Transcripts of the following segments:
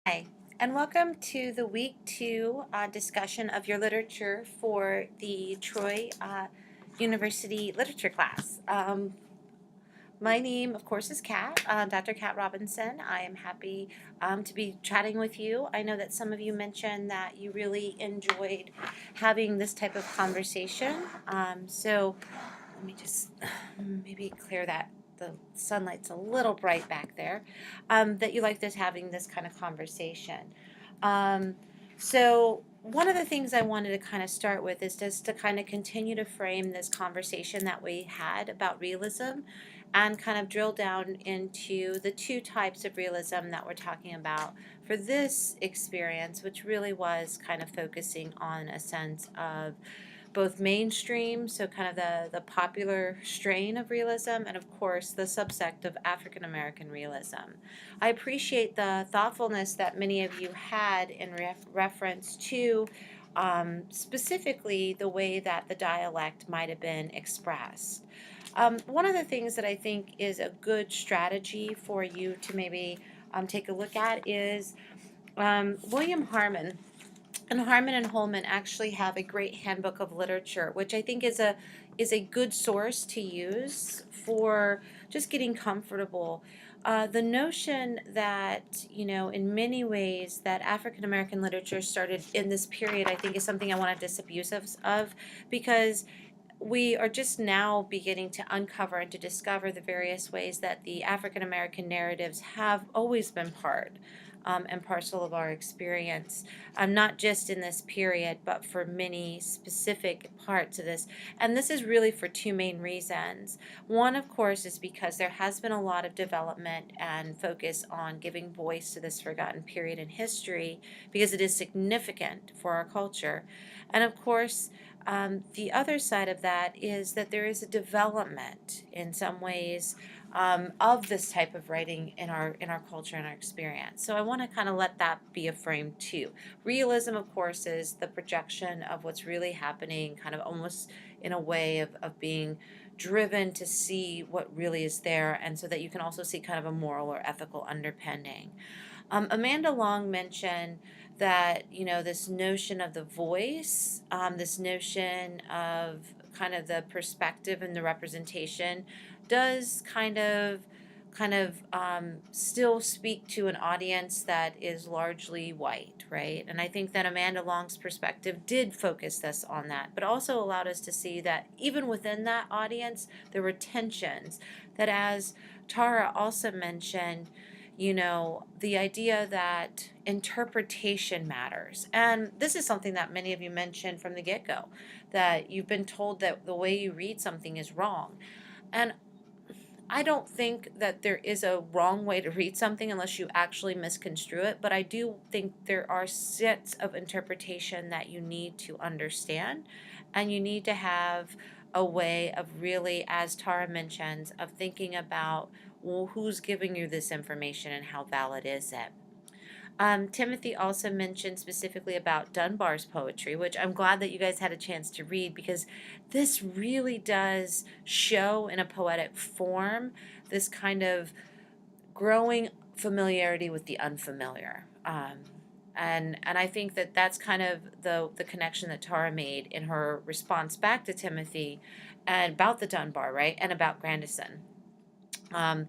Hi, and welcome to the week two discussion of your literature for the Troy University literature class. My name, of course, is Kat, Dr. Kat Robinson. I am happy to be chatting with you. I know that some of you mentioned that you really enjoyed having this type of conversation. So let me just maybe clear that. The sunlight's a little bright back there. That you like this having this kind of conversation. Um, so one of the things I wanted to kind of start with is just to kind of continue to frame this conversation that we had about realism and kind of drill down into the two types of realism that we're talking about for this experience, which really was kind of focusing on a sense of both mainstream, so kind of the popular strain of realism, and of course the subsect of African American realism. I appreciate the thoughtfulness that many of you had in reference to specifically the way that the dialect might have been expressed. One of the things that I think is a good strategy for you to maybe take a look at is William Harmon and Harmon and Holman actually have a great handbook of literature, which I think is a good source to use for just getting comfortable. The notion that, in many ways that African American literature started in this period, I think is something I want to disabuse of because we are just now beginning to uncover and to discover the various ways that the African American narratives have always been part and parcel of our experience, not just in this period, but for many specific parts of this. And this is really for two main reasons. One, of course, is because there has been a lot of development and focus on giving voice to this forgotten period in history because it is significant for our culture. And of course, the other side of that is that there is a development in some ways of this type of writing in our culture and our experience. So I want to kind of let that be a frame too. Realism, of course, is the projection of what's really happening, kind of almost in a way of being driven to see what really is there, and so that you can also see kind of a moral or ethical underpinning. Amanda Long mentioned that, this notion of the voice, this notion of kind of the perspective and the representation does kind of still speak to an audience that is largely white, right? And I think that Amanda Long's perspective did focus this on that, but also allowed us to see that even within that audience, there were tensions that, as Tara also mentioned, the idea that interpretation matters. And this is something that many of you mentioned from the get go, that you've been told that the way you read something is wrong. And I don't think that there is a wrong way to read something unless you actually misconstrue it, but I do think there are sets of interpretation that you need to understand, and you need to have a way of really, as Tara mentions, of thinking about, well, who's giving you this information and how valid is it? Timothy also mentioned specifically about Dunbar's poetry, which I'm glad that you guys had a chance to read because this really does show in a poetic form this kind of growing familiarity with the unfamiliar. And I think that that's kind of the connection that Tara made in her response back to Timothy and about the Dunbar, right, and about Grandison. Um,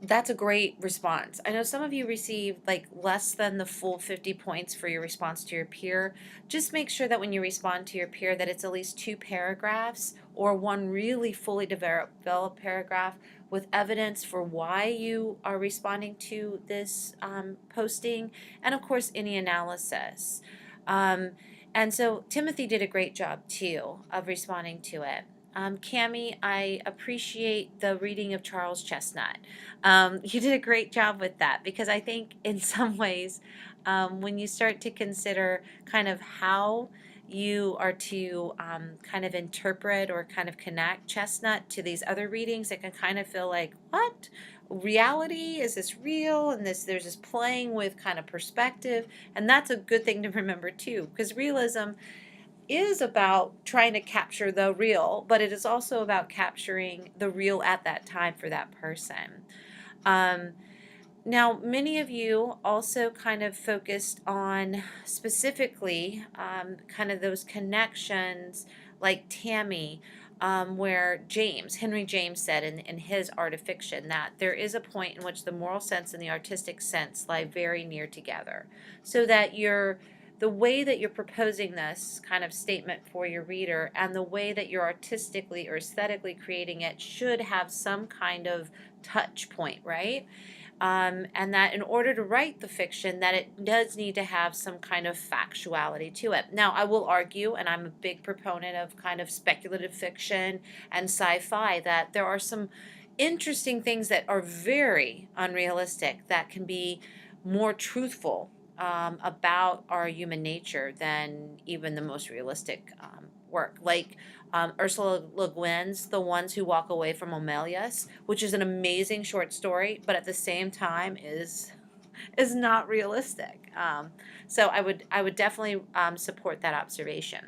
that's a great response. I know some of you received like less than the full 50 points for your response to your peer. Just make sure that when you respond to your peer that it's at least two paragraphs or one really fully developed paragraph with evidence for why you are responding to this posting, and of course any analysis. Um, and so Timothy did a great job too of responding to it. Cami, I appreciate the reading of Charles Chestnut. You did a great job with that because I think in some ways, when you start to consider kind of how you are to kind of interpret or kind of connect Chestnut to these other readings, it can kind of feel like, what? Reality? Is this real? And there's this playing with kind of perspective. And that's a good thing to remember too, because realism is about trying to capture the real, but it is also about capturing the real at that time for that person. Um, Now, many of you also kind of focused on specifically kind of those connections like Tammy, where Henry James said in his Art of Fiction that there is a point in which the moral sense and the artistic sense lie very near together. So that the way that you're proposing this kind of statement for your reader and the way that you're artistically or aesthetically creating it should have some kind of touch point, right? And that in order to write the fiction, that it does need to have some kind of factuality to it. Now, I will argue, and I'm a big proponent of kind of speculative fiction and sci-fi, that there are some interesting things that are very unrealistic that can be more truthful about our human nature than even the most realistic work. Like Ursula Le Guin's The Ones Who Walk Away from Omellius, which is an amazing short story, but at the same time is not realistic. So I would definitely support that observation.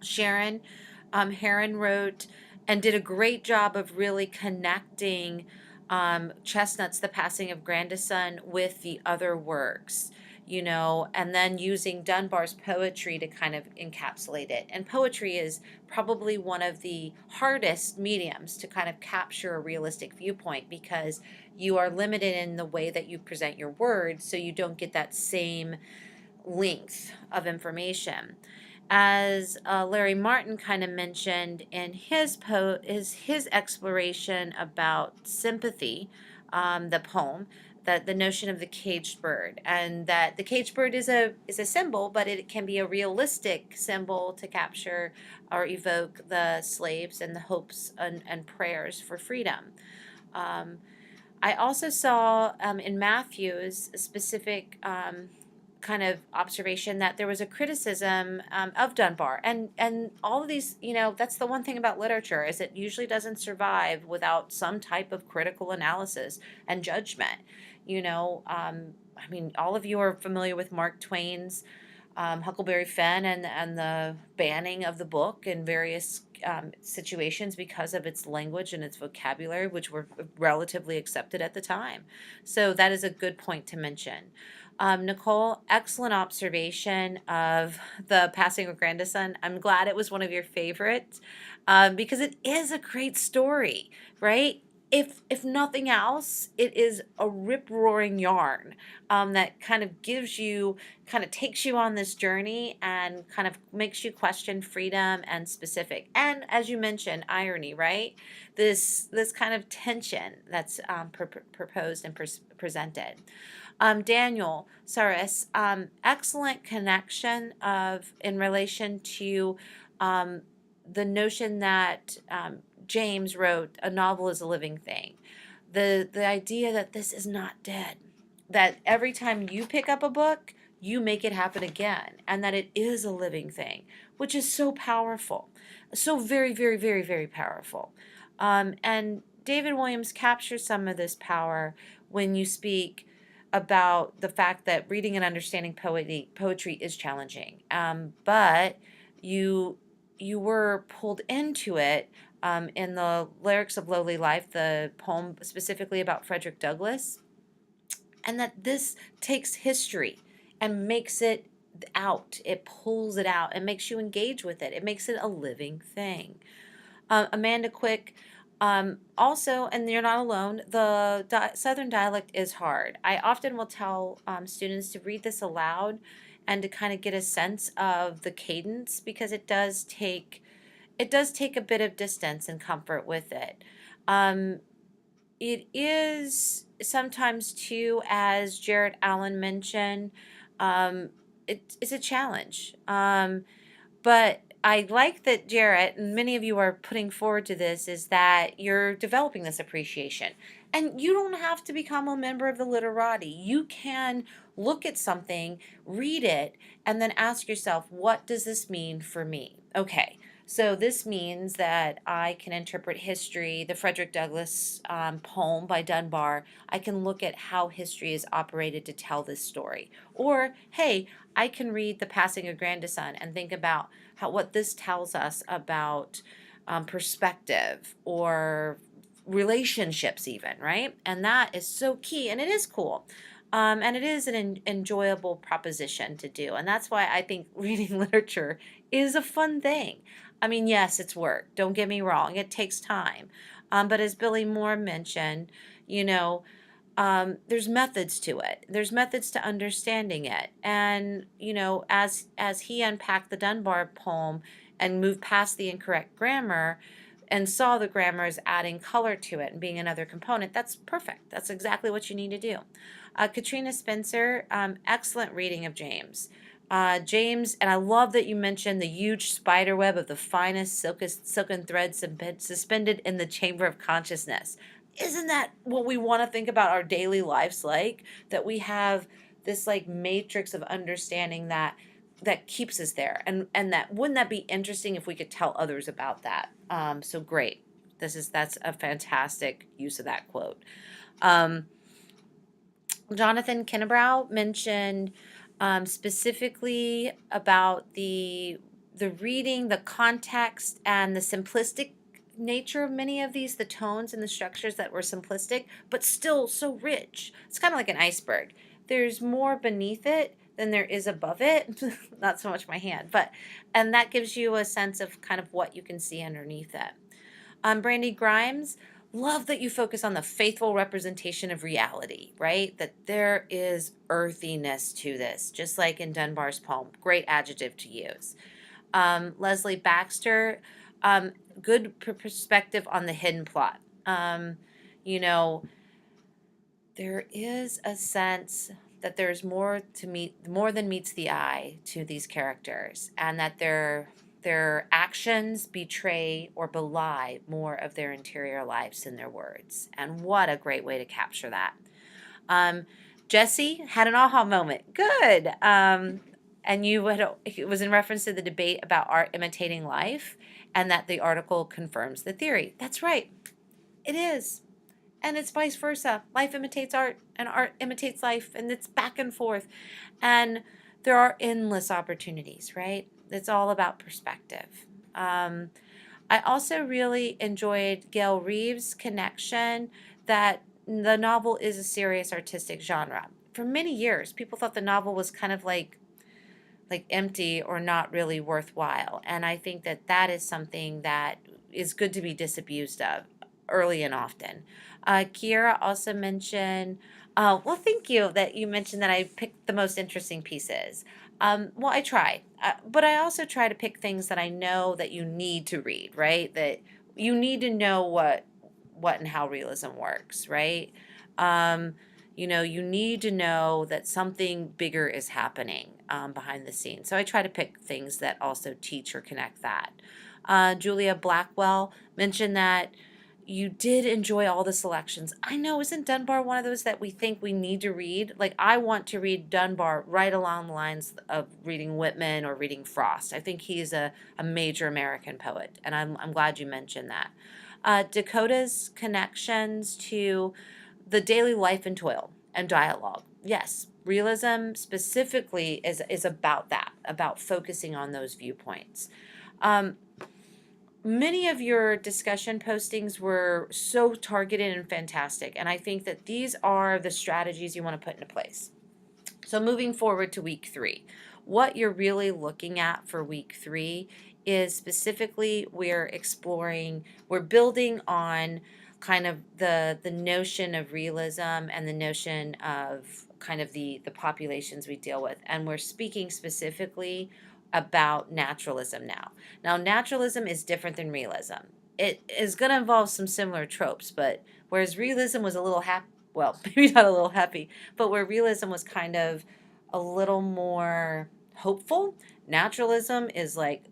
Sharon Heron wrote and did a great job of really connecting Chestnut's The Passing of Grandison with the other works, and then using Dunbar's poetry to kind of encapsulate it. And poetry is probably one of the hardest mediums to kind of capture a realistic viewpoint because you are limited in the way that you present your words, so you don't get that same length of information. As Larry Martin kind of mentioned in his exploration about sympathy, the poem, that the notion of the caged bird, and that the caged bird is a symbol, but it can be a realistic symbol to capture or evoke the slaves and the hopes and prayers for freedom. I also saw in Matthew's a specific kind of observation that there was a criticism of Dunbar, and all of these, that's the one thing about literature is it usually doesn't survive without some type of critical analysis and judgment. I mean, all of you are familiar with Mark Twain's Huckleberry Finn and the banning of the book in various situations because of its language and its vocabulary, which were relatively accepted at the time. So that is a good point to mention. Nicole, excellent observation of The Passing of Grandison. I'm glad it was one of your favorites because it is a great story, right? If nothing else, it is a rip-roaring yarn that kind of takes you on this journey and kind of makes you question freedom and specific. And as you mentioned, irony, right? This kind of tension that's proposed and presented. Daniel Saris, excellent connection in relation to the notion that James wrote a novel is a living thing. The idea that this is not dead, that every time you pick up a book, you make it happen again, and that it is a living thing, which is so powerful, so very, very, very, very powerful. And David Williams captures some of this power when you speak about the fact that reading and understanding poetry is challenging, but you were pulled into it in the Lyrics of Lowly Life, the poem specifically about Frederick Douglass, and that this takes history and makes it out. It pulls it out and makes you engage with it. It makes it a living thing. Amanda Quick, also, and you're not alone, the Southern dialect is hard. I often will tell students to read this aloud and to kind of get a sense of the cadence because it does take a bit of distance and comfort with it. It is sometimes too, as Jarrett Allen mentioned, it's a challenge. But I like that Jarrett, and many of you are putting forward to this, is that you're developing this appreciation. And you don't have to become a member of the literati. You can look at something, read it, and then ask yourself, what does this mean for me? Okay, so this means that I can interpret history, the Frederick Douglass poem by Dunbar. I can look at how history is operated to tell this story. Or, hey, I can read The Passing of Grandison and think about what this tells us about perspective or relationships even, right? And that is so key, and it is cool. And it is an enjoyable proposition to do. And that's why I think reading literature is a fun thing. I mean, yes, it's work. Don't get me wrong. It takes time. But as Billy Moore mentioned, you know, there's methods to it. There's methods to understanding it. And, as he unpacked the Dunbar poem and moved past the incorrect grammar and saw the grammar as adding color to it and being another component, that's perfect. That's exactly what you need to do. Katrina Spencer, excellent reading of James. James, and I love that you mentioned the huge spider web of the finest silken thread suspended in the chamber of consciousness. Isn't that what we want to think about our daily lives like? That we have this like matrix of understanding that keeps us there, and that wouldn't that be interesting if we could tell others about that? So great. That's a fantastic use of that quote. Jonathan Kinnebrow mentioned specifically about the reading, the context, and the simplistic nature of many of these, the tones and the structures that were simplistic, but still so rich. It's kind of like an iceberg. There's more beneath it than there is above it. Not so much my hand, and that gives you a sense of kind of what you can see underneath it. Brandy Grimes, love that you focus on the faithful representation of reality, right? That there is earthiness to this, just like in Dunbar's poem. Great adjective to use. Leslie Baxter, good perspective on the hidden plot. You know, there is a sense that there's more than meets the eye to these characters, and that their actions betray or belie more of their interior lives than their words. And what a great way to capture that. Jesse had an aha moment. Good. And it was in reference to the debate about art imitating life, and that the article confirms the theory. That's right. It is. And it's vice versa. Life imitates art, and art imitates life, and it's back and forth. And there are endless opportunities, right? It's all about perspective. I also really enjoyed Gail Reeves' connection that the novel is a serious artistic genre. For many years, people thought the novel was kind of like empty or not really worthwhile. And I think that is something that is good to be disabused of early and often. Kiera also mentioned, well, thank you that you mentioned that I picked the most interesting pieces. Well, I try, but I also try to pick things that I know that you need to read, right? That you need to know what and how realism works, right? You need to know that something bigger is happening behind the scenes. So I try to pick things that also teach or connect that. Julia Blackwell mentioned that you did enjoy all the selections. I know, isn't Dunbar one of those that we think we need to read? Like, I want to read Dunbar right along the lines of reading Whitman or reading Frost. I think he's a major American poet, and I'm glad you mentioned that. Dakota's connections to the daily life and toil and dialogue. Yes, realism specifically is about that, about focusing on those viewpoints. Many of your discussion postings were so targeted and fantastic, and I think that these are the strategies you want to put into place. So moving forward to week 3, what you're really looking at for week 3 is specifically we're building on kind of the notion of realism and the notion of kind of the populations we deal with, and we're speaking specifically about naturalism now. Now, naturalism is different than realism. It is going to involve some similar tropes, but whereas realism was a little happy, well, maybe not a little happy, but where realism was kind of a little more hopeful, naturalism is like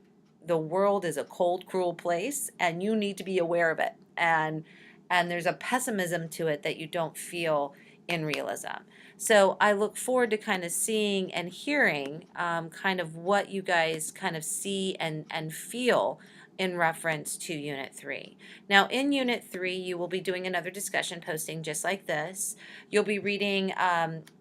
the world is a cold, cruel place, and you need to be aware of it. And there's a pessimism to it that you don't feel in realism. So I look forward to kind of seeing and hearing kind of what you guys kind of see and feel in reference to Unit 3. Now, in Unit 3, you will be doing another discussion posting just like this. You'll be reading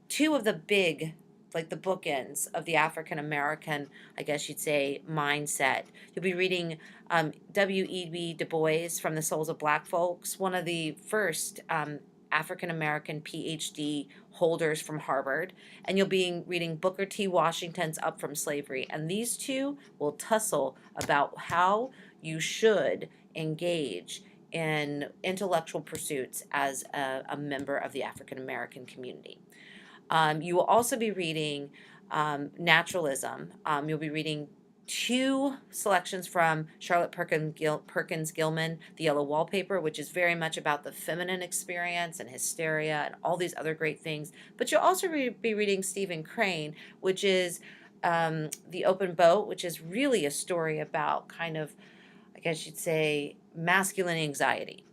2 of the big like the bookends of the African American, I guess you'd say, mindset. You'll be reading W.E.B. Du Bois from The Souls of Black Folks, one of the first African American PhD holders from Harvard, and you'll be reading Booker T. Washington's Up from Slavery. And these two will tussle about how you should engage in intellectual pursuits as a member of the African American community. You will also be reading naturalism. You'll be reading two selections from Charlotte Perkins Gilman, The Yellow Wallpaper, which is very much about the feminine experience and hysteria and all these other great things. But you'll also be reading Stephen Crane, which is The Open Boat, which is really a story about kind of, I guess you'd say, masculine anxiety.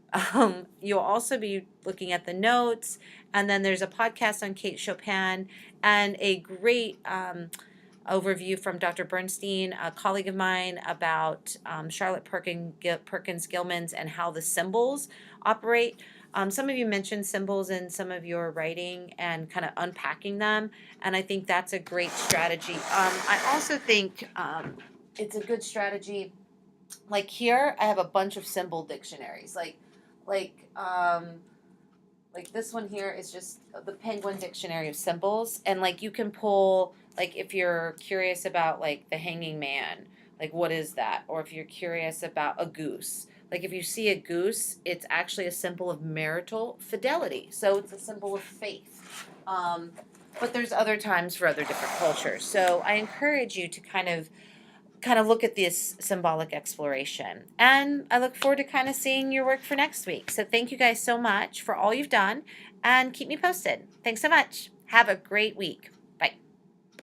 You'll also be looking at the notes, and then there's a podcast on Kate Chopin and a great overview from Dr. Bernstein, a colleague of mine, about Charlotte Perkins Gilman's and how the symbols operate. Some of you mentioned symbols in some of your writing and kind of unpacking them, and I think that's a great strategy. I also think it's a good strategy. Like here, I have a bunch of symbol dictionaries. Like this one here is just the Penguin Dictionary of Symbols, and like you can pull, like if you're curious about like the hanging man, like what is that? Or if you're curious about a goose, like if you see a goose, it's actually a symbol of marital fidelity. So it's a symbol of faith. But there's other times for other different cultures. So I encourage you to kind of look at this symbolic exploration. And I look forward to kind of seeing your work for next week. So thank you guys so much for all you've done, and keep me posted. Thanks so much. Have a great week.